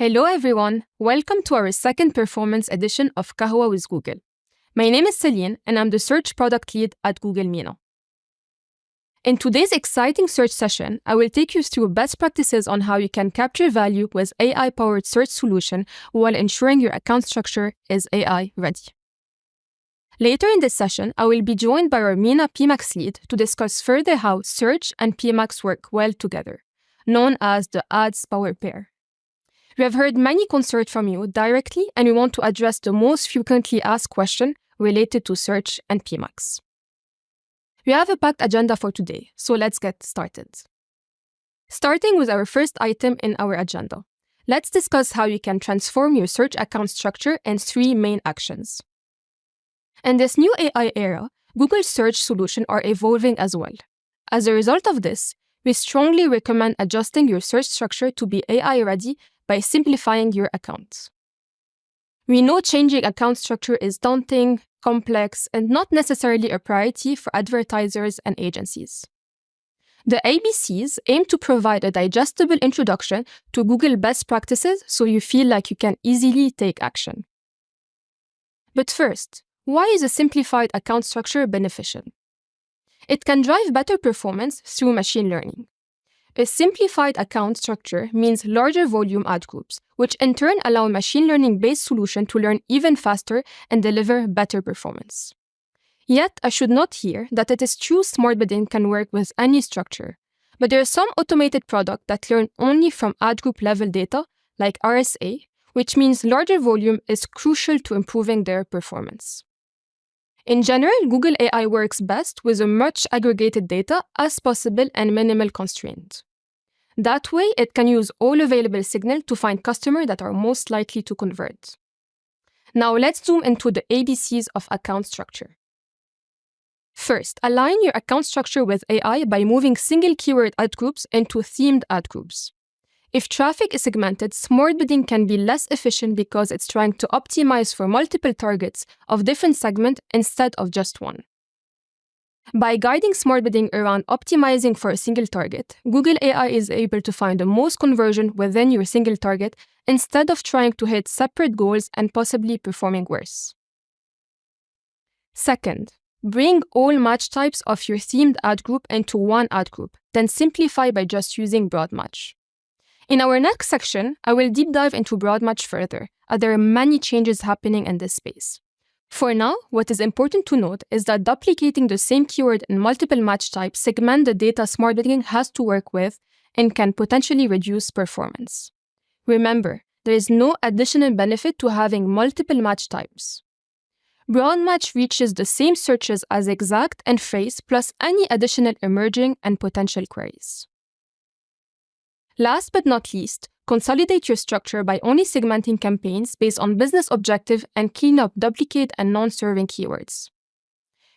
Hello everyone, welcome to our second performance edition of Qahwa with Google. My name is Celine and I'm the search product lead at Google MENA. In today's exciting search session, I will take you through best practices on how you can capture value with AI-powered search solution while ensuring your account structure is AI ready. Later in this session, I will be joined by our MENA Pmax lead to discuss further how search and Pmax work well together, known as the ads power pair. We have heard many concerns from you directly, and we want to address the most frequently asked question related to search and Pmax. We have a packed agenda for today, so let's get started. Starting with our first item in our agenda, let's discuss how you can transform your search account structure in 3 main actions. In this new AI era, Google search solutions are evolving as well. As a result of this, we strongly recommend adjusting your search structure to be AI ready by simplifying your account. We know changing account structure is daunting, complex, and not necessarily a priority for advertisers and agencies. The ABCs aim to provide a digestible introduction to Google best practices so you feel like you can easily take action. But first, why is a simplified account structure beneficial? It can drive better performance through machine learning. A simplified account structure means larger volume ad groups, which in turn allow machine learning-based solutions to learn even faster and deliver better performance. Yet, I should note here that it is true smart bidding can work with any structure, but there are some automated products that learn only from ad group level data, like RSA, which means larger volume is crucial to improving their performance. In general, Google AI works best with as much aggregated data as possible and minimal constraint. That way, it can use all available signal to find customers that are most likely to convert. Now let's zoom into the ABCs of account structure. First, align your account structure with AI by moving single keyword ad groups into themed ad groups. If traffic is segmented, smart bidding can be less efficient because it's trying to optimize for multiple targets of different segments instead of just one. By guiding smart bidding around optimizing for a single target, Google AI is able to find the most conversion within your single target instead of trying to hit separate goals and possibly performing worse. Second, bring all match types of your themed ad group into one ad group, then simplify by just using broad match. In our next section, I will deep dive into broad match further, as there are many changes happening in this space. For now, what is important to note is that duplicating the same keyword in multiple match types segment the data smart bidding has to work with and can potentially reduce performance. Remember, there is no additional benefit to having multiple match types. Broad match reaches the same searches as exact and phrase plus any additional emerging and potential queries. Last but not least, consolidate your structure by only segmenting campaigns based on business objective and clean up duplicate and non-serving keywords.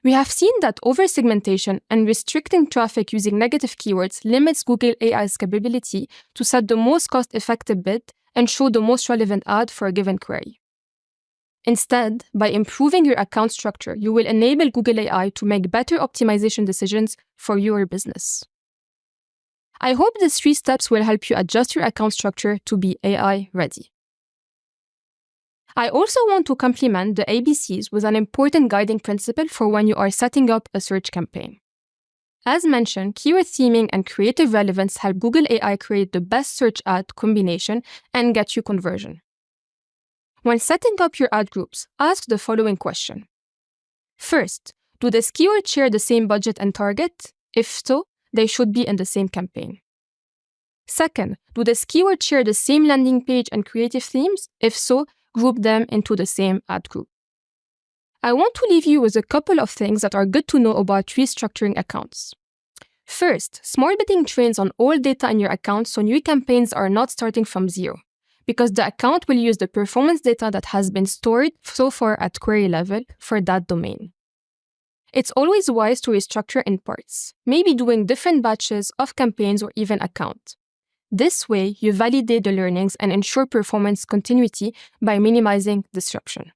We have seen that over-segmentation and restricting traffic using negative keywords limits Google AI's capability to set the most cost-effective bid and show the most relevant ad for a given query. Instead, by improving your account structure, you will enable Google AI to make better optimization decisions for your business. I hope these 3 steps will help you adjust your account structure to be AI ready. I also want to complement the ABCs with an important guiding principle for when you are setting up a search campaign. As mentioned, keyword theming and creative relevance help Google AI create the best search ad combination and get you conversion. When setting up your ad groups, ask the following question. First, do this keyword share the same budget and target? If so, they should be in the same campaign. Second, do this keyword share the same landing page and creative themes? If so, group them into the same ad group. I want to leave you with a couple of things that are good to know about restructuring accounts. First, smart bidding trains on all data in your account so new campaigns are not starting from zero, because the account will use the performance data that has been stored so far at query level for that domain. It's always wise to restructure in parts, maybe doing different batches of campaigns or even account. This way, you validate the learnings and ensure performance continuity by minimizing disruption.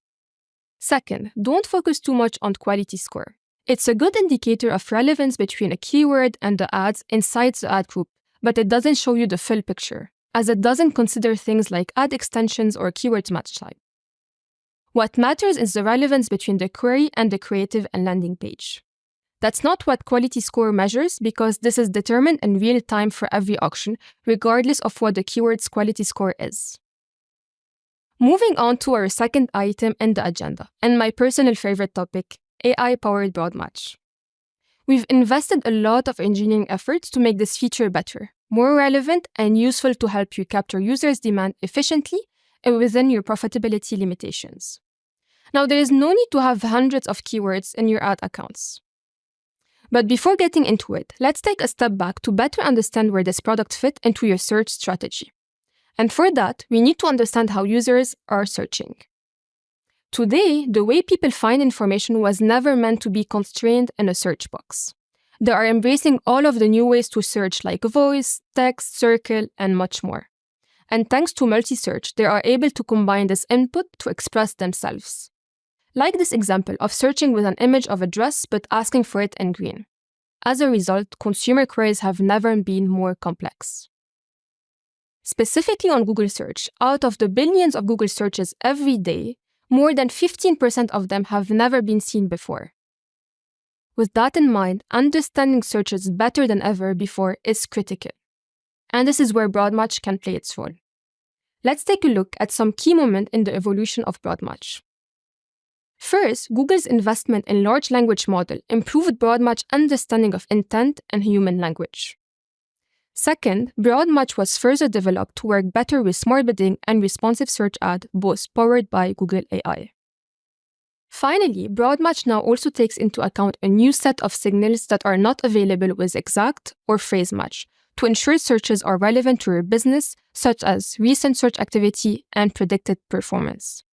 Second, don't focus too much on quality score. It's a good indicator of relevance between a keyword and the ads inside the ad group, but it doesn't show you the full picture. as it doesn't consider things like ad extensions or keyword match type. What matters is the relevance between the query and the creative and landing page. That's not what quality score measures because this is determined in real time for every auction, regardless of what the keyword's quality score is. Moving on to our second item in the agenda, and my personal favorite topic, AI-powered broad match. We've invested a lot of engineering efforts to make this feature better, more relevant, and useful to help you capture users' demand efficiently and within your profitability limitations. Now, there is no need to have hundreds of keywords in your ad accounts. But before getting into it, let's take a step back to better understand where this product fits into your search strategy. And for that, we need to understand how users are searching. Today, the way people find information was never meant to be constrained in a search box. They are embracing all of the new ways to search like voice, text, circle, and much more. And thanks to multi-search, they are able to combine this input to express themselves. Like this example of searching with an image of a dress but asking for it in green. As a result, consumer queries have never been more complex. Specifically on Google Search, out of the billions of Google searches every day, more than 15% of them have never been seen before. With that in mind, understanding searches better than ever before is critical. And this is where broad match can play its role. Let's take a look at some key moments in the evolution of broad match. First, Google's investment in large language model improved broad match understanding of intent and human language. Second, broad match was further developed to work better with smart bidding and responsive search ad, both powered by Google AI. Finally, broad match now also takes into account a new set of signals that are not available with exact or phrase match to ensure searches are relevant to your business, such as recent search activity and predicted performance.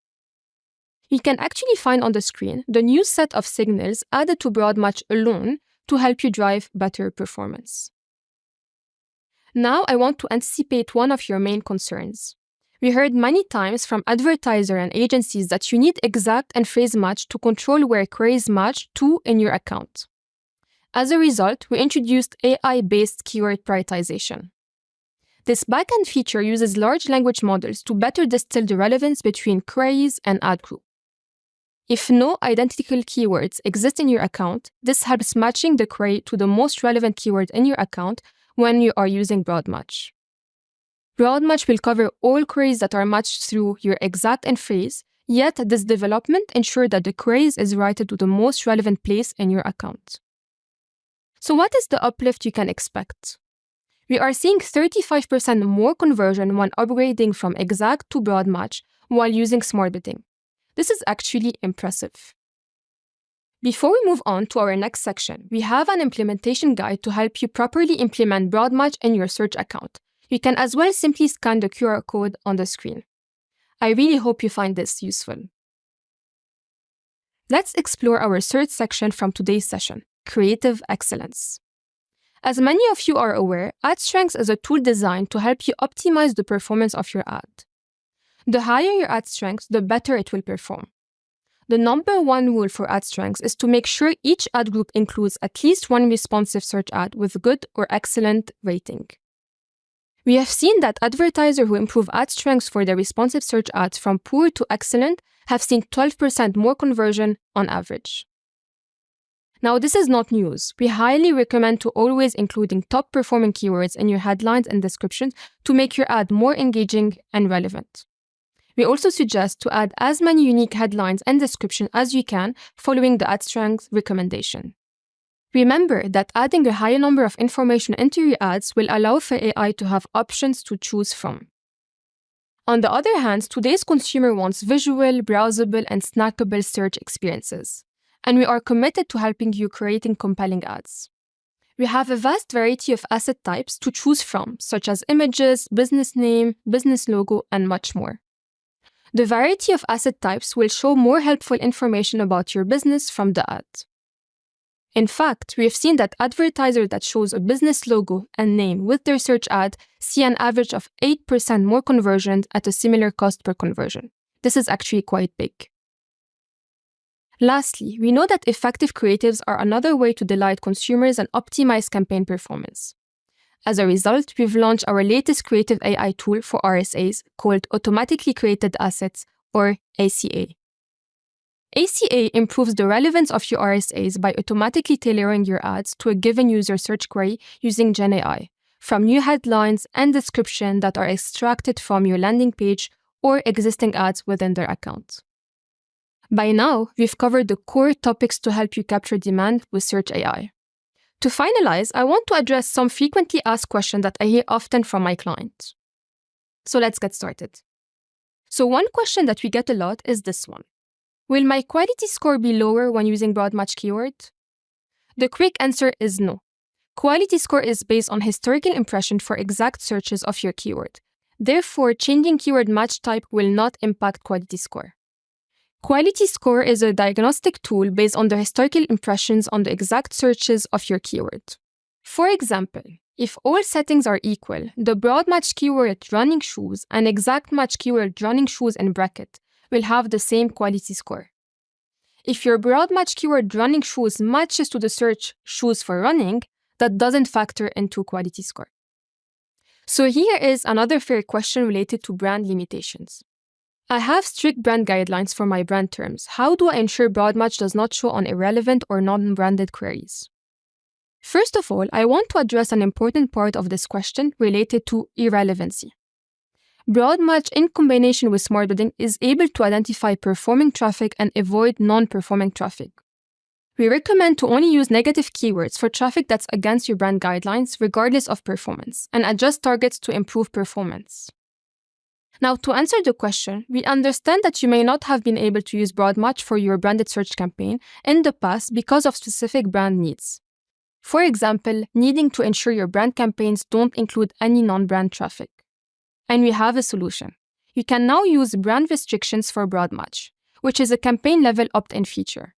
You can actually find on the screen the new set of signals added to broad match alone to help you drive better performance. Now I want to anticipate one of your main concerns. We heard many times from advertisers and agencies that you need exact and phrase match to control where queries match to in your account. As a result, we introduced AI-based keyword prioritization. This backend feature uses large language models to better distill the relevance between queries and ad group. If no identical keywords exist in your account, this helps matching the query to the most relevant keyword in your account when you are using broad match. Broad match will cover all queries that are matched through your exact and phrase, yet this development ensures that the queries is routed to the most relevant place in your account. So what is the uplift you can expect? We are seeing 35% more conversion when upgrading from exact to broad match while using smart bidding. This is actually impressive. Before we move on to our next section, we have an implementation guide to help you properly implement broad match in your search account. You can as well simply scan the QR code on the screen. I really hope you find this useful. Let's explore our third section from today's session, creative excellence. As many of you are aware, Ad Strengths is a tool designed to help you optimize the performance of your ad. The higher your ad strength, the better it will perform. The number one rule for ad strengths is to make sure each ad group includes at least one responsive search ad with good or excellent rating. We have seen that advertisers who improve ad strengths for their responsive search ads from poor to excellent have seen 12% more conversion on average. Now, this is not news. We highly recommend to always including top-performing keywords in your headlines and descriptions to make your ad more engaging and relevant. We also suggest to add as many unique headlines and descriptions as you can following the ad strength recommendation. Remember that adding a higher number of information into your ads will allow for AI to have options to choose from. On the other hand, today's consumer wants visual, browsable, and snackable search experiences, and we are committed to helping you creating compelling ads. We have a vast variety of asset types to choose from, such as images, business name, business logo, and much more. The variety of asset types will show more helpful information about your business from the ad. In fact, we have seen that advertisers that shows a business logo and name with their search ad see an average of 8% more conversion at a similar cost per conversion. This is actually quite big. Lastly, we know that effective creatives are another way to delight consumers and optimize campaign performance. As a result, we've launched our latest creative AI tool for RSAs called Automatically Created Assets, or ACA. ACA improves the relevance of your RSAs by automatically tailoring your ads to a given user search query using GenAI, from new headlines and description that are extracted from your landing page or existing ads within their account. By now, we've covered the core topics to help you capture demand with Search AI. To finalize, I want to address some frequently asked questions that I hear often from my clients. So let's get started. So one question that we get a lot is this one. Will my quality score be lower when using broad match keyword? The quick answer is no. Quality score is based on historical impression for exact searches of your keyword. Therefore, changing keyword match type will not impact quality score. Quality score is a diagnostic tool based on the historical impressions on the exact searches of your keyword. For example, if all settings are equal, the broad match keyword running shoes and exact match keyword running shoes in bracket will have the same quality score. If your broad match keyword running shoes matches to the search shoes for running, that doesn't factor into quality score. So here is another fair question related to brand limitations. I have strict brand guidelines for my brand terms. How do I ensure broad match does not show on irrelevant or non-branded queries? First of all, I want to address an important part of this question related to irrelevancy. Broad match in combination with smart bidding is able to identify performing traffic and avoid non-performing traffic. We recommend to only use negative keywords for traffic that's against your brand guidelines regardless of performance, and adjust targets to improve performance. Now, to answer the question, we understand that you may not have been able to use broad match for your branded search campaign in the past because of specific brand needs. For example, needing to ensure your brand campaigns don't include any non-brand traffic. And we have a solution. You can now use brand restrictions for broad match, which is a campaign-level opt-in feature.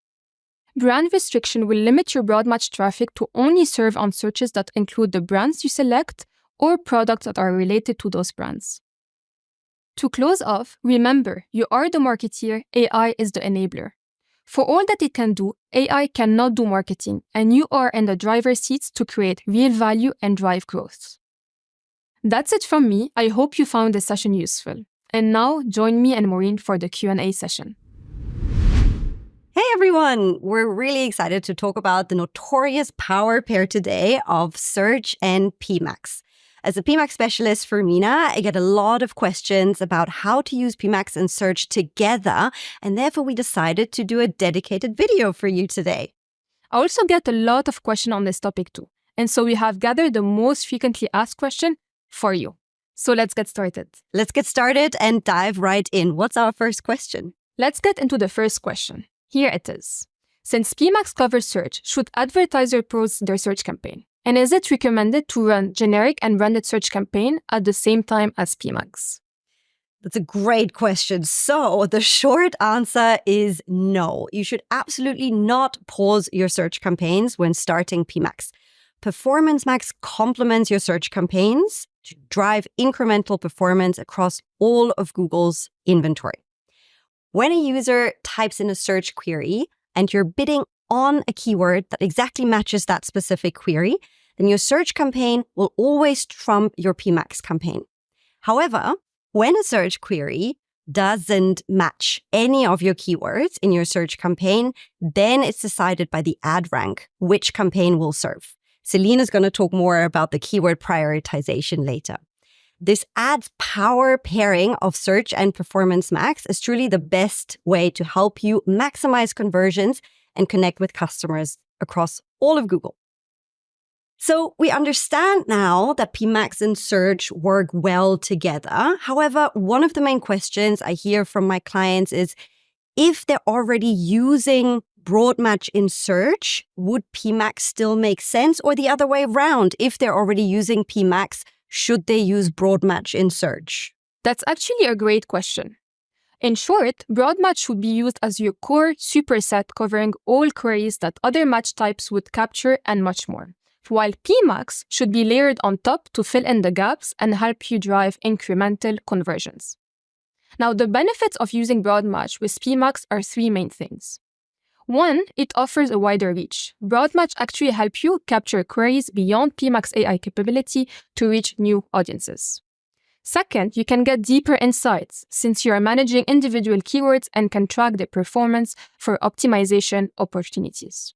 Brand restriction will limit your broad match traffic to only serve on searches that include the brands you select or products that are related to those brands. To close off, remember, you are the marketeer, AI is the enabler. For all that it can do, AI cannot do marketing, and you are in the driver's seats to create real value and drive growth. That's it from me. I hope you found this session useful. And now, join me and Maureen for the Q&A session. Hey everyone! We're really excited to talk about the notorious power pair today of Search and Pmax. As a Pmax specialist for MENA, I get a lot of questions about how to use Pmax and Search together, and therefore we decided to do a dedicated video for you today. I also get a lot of questions on this topic too, and so we have gathered the most frequently asked question for you. So let's get started. Let's get started and dive right in. What's our first question? Let's get into the first question. Here it is. Since Pmax covers search, should advertisers pause their search campaign? And is it recommended to run generic and branded search campaign at the same time as Pmax? That's a great question. So the short answer is no. You should absolutely not pause your search campaigns when starting Pmax. Performance Max complements your search campaigns to drive incremental performance across all of Google's inventory. When a user types in a search query and you're bidding on a keyword that exactly matches that specific query, then your search campaign will always trump your Pmax campaign. However, when a search query doesn't match any of your keywords in your search campaign, then it's decided by the ad rank which campaign will serve. Celine is going to talk more about the keyword prioritization later. This adds power pairing of Search and Performance Max is truly the best way to help you maximize conversions and connect with customers across all of Google. So we understand now that Pmax and Search work well together. However, one of the main questions I hear from my clients is, if they're already using broad match in Search, would Pmax still make sense? Or the other way around, if they're already using Pmax, should they use broad match in Search? That's actually a great question. In short, broad match should be used as your core superset covering all queries that other match types would capture and much more, while Pmax should be layered on top to fill in the gaps and help you drive incremental conversions. Now, the benefits of using broad match with Pmax are three main things. One, it offers a wider reach. Broadmatch actually helps you capture queries beyond Pmax AI capability to reach new audiences. Second, you can get deeper insights since you are managing individual keywords and can track their performance for optimization opportunities.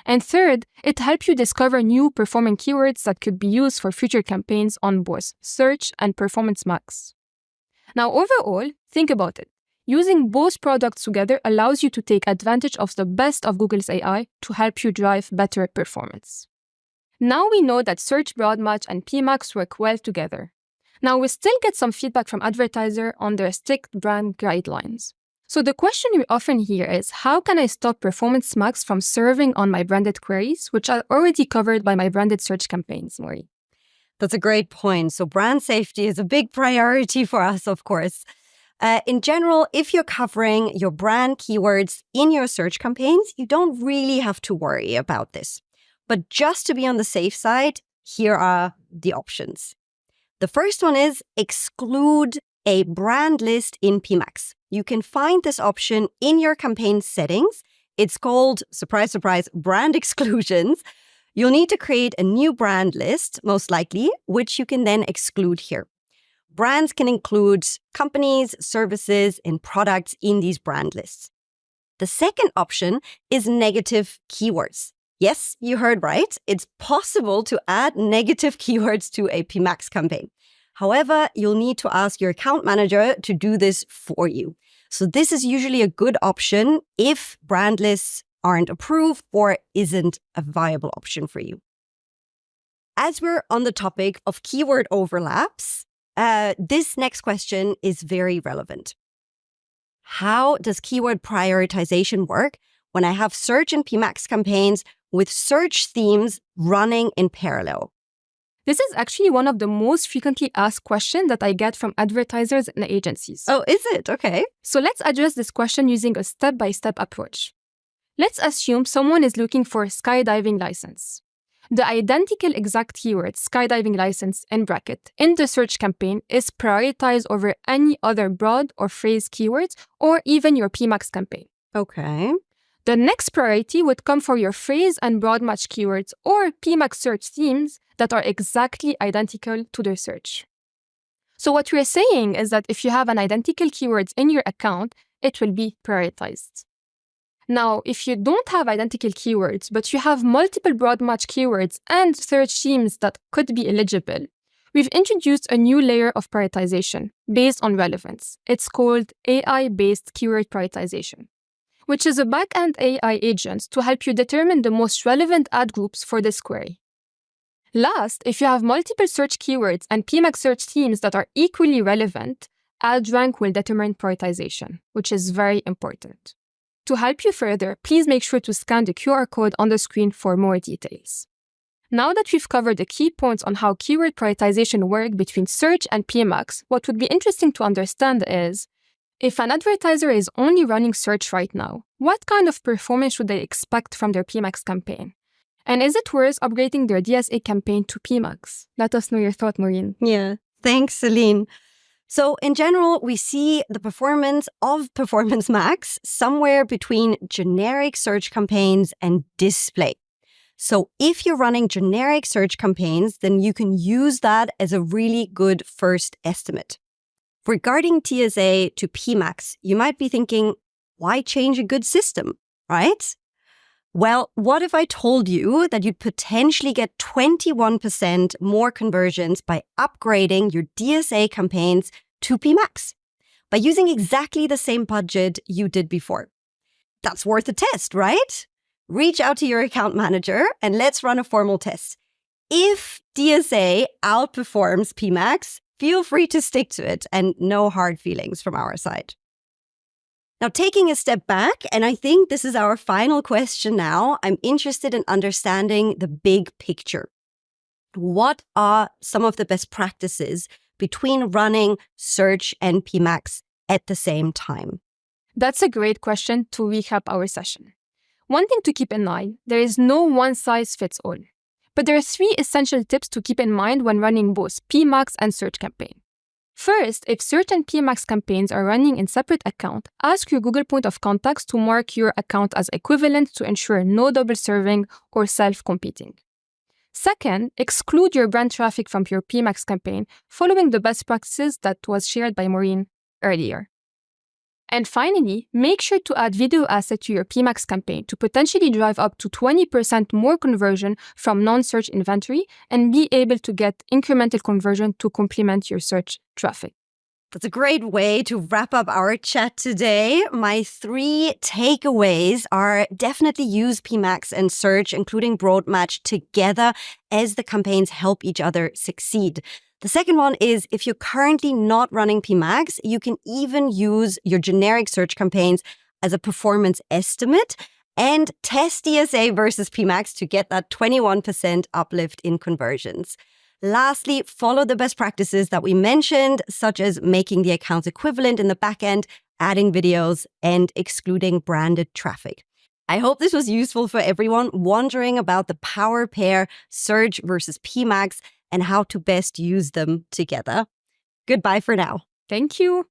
And third, it helps you discover new performing keywords that could be used for future campaigns on both search and Performance Max. Now, overall, think about it. Using both products together allows you to take advantage of the best of Google's AI to help you drive better performance. Now we know that Search Broadmatch and Pmax work well together. Now we still get some feedback from advertisers on their strict brand guidelines. So the question we often hear is, how can I stop Performance Max from serving on my branded queries, which are already covered by my branded search campaigns, Maureen? That's a great point. So brand safety is a big priority for us, of course. In general, if you're covering your brand keywords in your search campaigns, you don't really have to worry about this. But just to be on the safe side, here are the options. The first one is exclude a brand list in Pmax. You can find this option in your campaign settings. It's called, surprise, surprise, brand exclusions. You'll need to create a new brand list, most likely, which you can then exclude here. Brands can include companies, services, and products in these brand lists. The second option is negative keywords. Yes, you heard right. It's possible to add negative keywords to a Pmax campaign. However, you'll need to ask your account manager to do this for you. So this is usually a good option if brand lists aren't approved or isn't a viable option for you. As we're on the topic of keyword overlaps, this next question is very relevant. How does keyword prioritization work when I have search and Pmax campaigns with search themes running in parallel? This is actually one of the most frequently asked questions that I get from advertisers and agencies. Oh, is it? Okay. So let's address this question using a step-by-step approach. Let's assume someone is looking for a skydiving license. The identical exact keyword skydiving license in bracket in the search campaign is prioritized over any other broad or phrase keywords or even your Pmax campaign. Okay. The next priority would come for your phrase and broad match keywords or Pmax search themes that are exactly identical to their search. So what we're saying is that if you have an identical keywords in your account, it will be prioritized. Now, if you don't have identical keywords, but you have multiple broad match keywords and search themes that could be eligible, we've introduced a new layer of prioritization based on relevance. It's called AI-based keyword prioritization, which is a back-end AI agent to help you determine the most relevant ad groups for this query. Last, if you have multiple search keywords and Pmax search themes that are equally relevant, ad rank will determine prioritization, which is very important. To help you further, please make sure to scan the QR code on the screen for more details. Now that we've covered the key points on how keyword prioritization works between search and Pmax, what would be interesting to understand is, if an advertiser is only running search right now, what kind of performance should they expect from their Pmax campaign? And is it worth upgrading their DSA campaign to Pmax? Let us know your thought, Maureen. Yeah, thanks, Celine. So in general, we see the performance of Performance Max somewhere between generic search campaigns and display. So if you're running generic search campaigns, then you can use that as a really good first estimate. Regarding TSA to Pmax, you might be thinking, why change a good system, right? Well, what if I told you that you'd potentially get 21% more conversions by upgrading your DSA campaigns to Pmax by using exactly the same budget you did before? That's worth a test, right? Reach out to your account manager and let's run a formal test. If DSA outperforms Pmax, feel free to stick to it and no hard feelings from our side. Now, taking a step back, and I think this is our final question now, I'm interested in understanding the big picture. What are some of the best practices between running search and Pmax at the same time? That's a great question to recap our session. One thing to keep in mind, there is no one-size-fits-all. But there are 3 essential tips to keep in mind when running both Pmax and search campaign. First, if certain Pmax campaigns are running in separate accounts, ask your Google point of contacts to mark your account as equivalent to ensure no double serving or self-competing. Second, exclude your brand traffic from your Pmax campaign, following the best practices that was shared by Maureen earlier. And finally, make sure to add video asset to your Pmax campaign to potentially drive up to 20% more conversion from non-search inventory and be able to get incremental conversion to complement your search traffic. That's a great way to wrap up our chat today. My 3 takeaways are definitely use Pmax and search, including broad match, together as the campaigns help each other succeed. The second one is if you're currently not running Pmax, you can even use your generic search campaigns as a performance estimate and test DSA versus Pmax to get that 21% uplift in conversions. Lastly, follow the best practices that we mentioned, such as making the accounts equivalent in the backend, adding videos, and excluding branded traffic. I hope this was useful for everyone wondering about the power pair search versus Pmax and how to best use them together. Goodbye for now. Thank you.